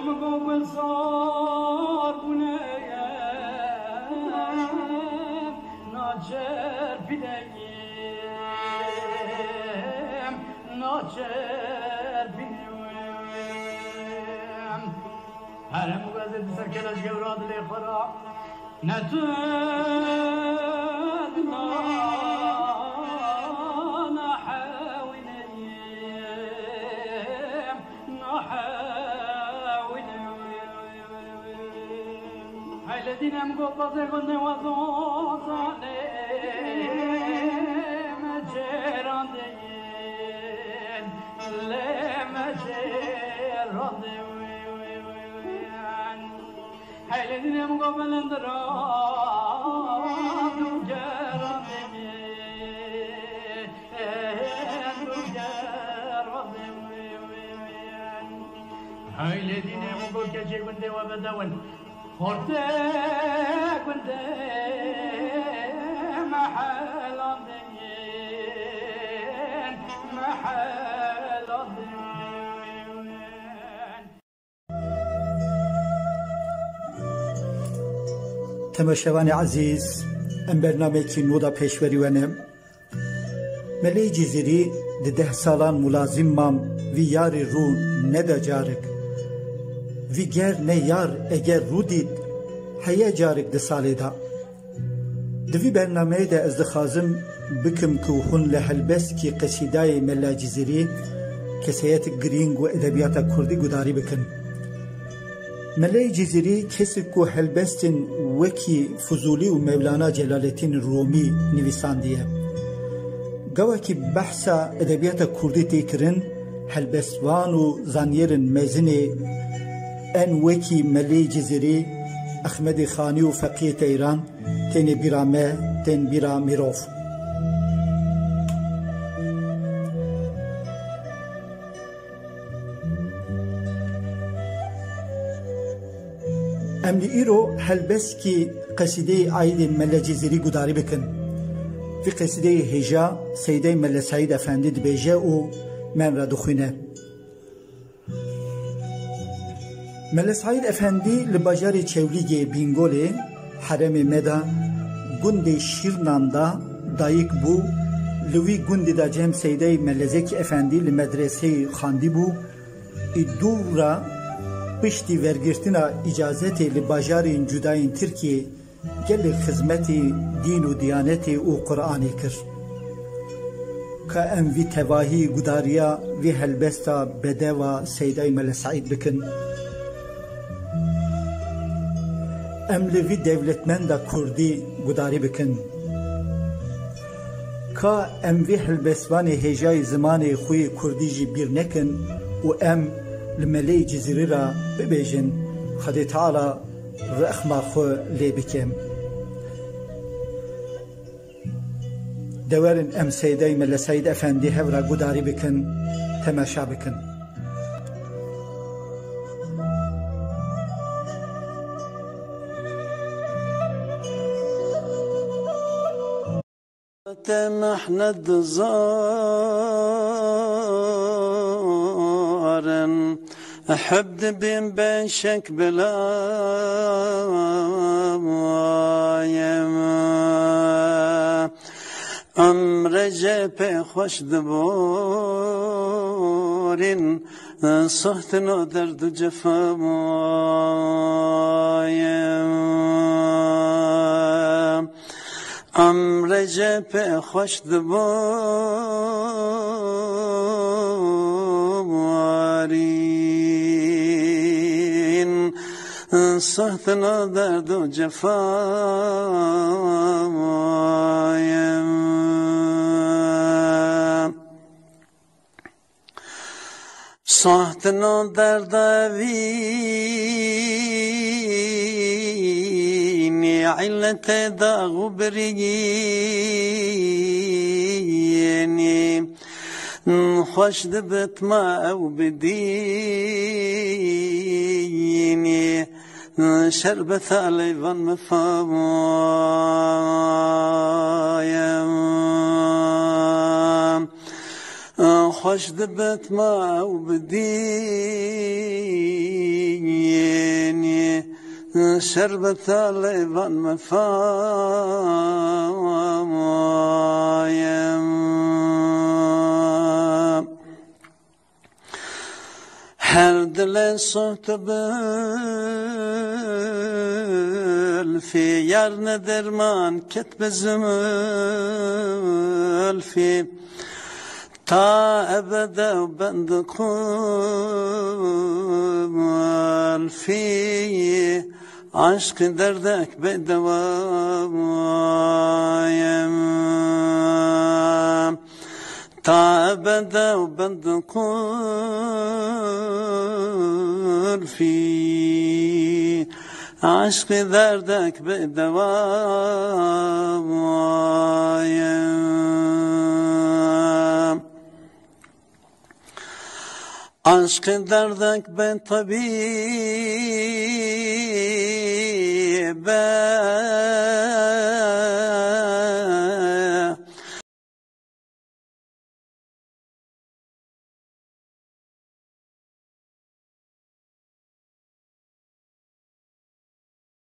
مقابل صار بنايم ناجر بدايم ناجر بدايم هرم وزد سكلش جوراد لخرا نتوبنا نحاوليم نحاوليم هاي الذين مقبض يقولن وضوطاني مجيران دين لما جيران دين هاي الذين مقبل اندران وجيران دين وجيران دين هاي الذين مقبل كجي وندي وبدون خورتك وندي محل دين محل دين تماشاوان عزیز ام برنامه کی نودا پیشوری ونم ملی جزیری ده 10 سالان ملازم مام وی یاری رو ندا جارک وی گر نه یار اگر رو دید هیا جارک ده سالی دا دوی برنامه ده از دخازم بکم که هون لحلبس کی قصیدای ملا جزیری کسیت گرینگ و ادبیات کردی گداری بکن ملای جزیری کسی که هلبستن وکی فضولی و مولانا جلالالدین رومی نویساندیه گوه که بحث ادبیات کردی تیکرن هلبستوان و زانیرن مزن ان وکی ملای جزیری احمد خانی و فقیه ایران تین بیرامه تین بیرا میروف املی ایرو هلبس کی قصیده عید ملا جزیری گداری بکن في قصيدة هجا سيدي ملا سعيد أفندي دبيجا و من را دخوينه ملا سعيد أفندي لباجاري چوليگي بينگولي حرم مدا گند شيرنان دا دايك بو لوي گند دا جهم سيدي ملا زكي أفندي لمدرسة خاندي بو دورا پشتی ورگرتنا اجازتی لباجارین جداین ترکیه گل خدمتی دین و دیانتی و قرآنی کر که ام وی تواهی گداریا وی هلبستا بده و سیدای ملا سعید بکن ام لوی دولتمندا کردی گداری بکن که ام وی هلبسوان هجای زمان خوی کردی جی بیر نکن و ام لملي جزيرة ببيجن خدي تعالى رخما خو لي بكم دوارن ام سيدي ملا سيد افندي هورا قداري بكن تماشا بكن تمحنا الزارن أحب بين شك بلا رجب خوش دبورن صحتنا درد جفا رجب خوش دبورن صحتنا درد و جفا صحتنا درد وینی علت داغ برینی خوش دبت ما او بدینی شربت علیوان مفایم خوش دبت ما وبديني شربت الليفان مفايم هر دل صوت بل في يارن درمان كتب زمل في تا أبدا وبند قول في عشق دردك بدوايم تا أبدا وبند قول في عشق دردك بدوايم عشق دردك بين طبيب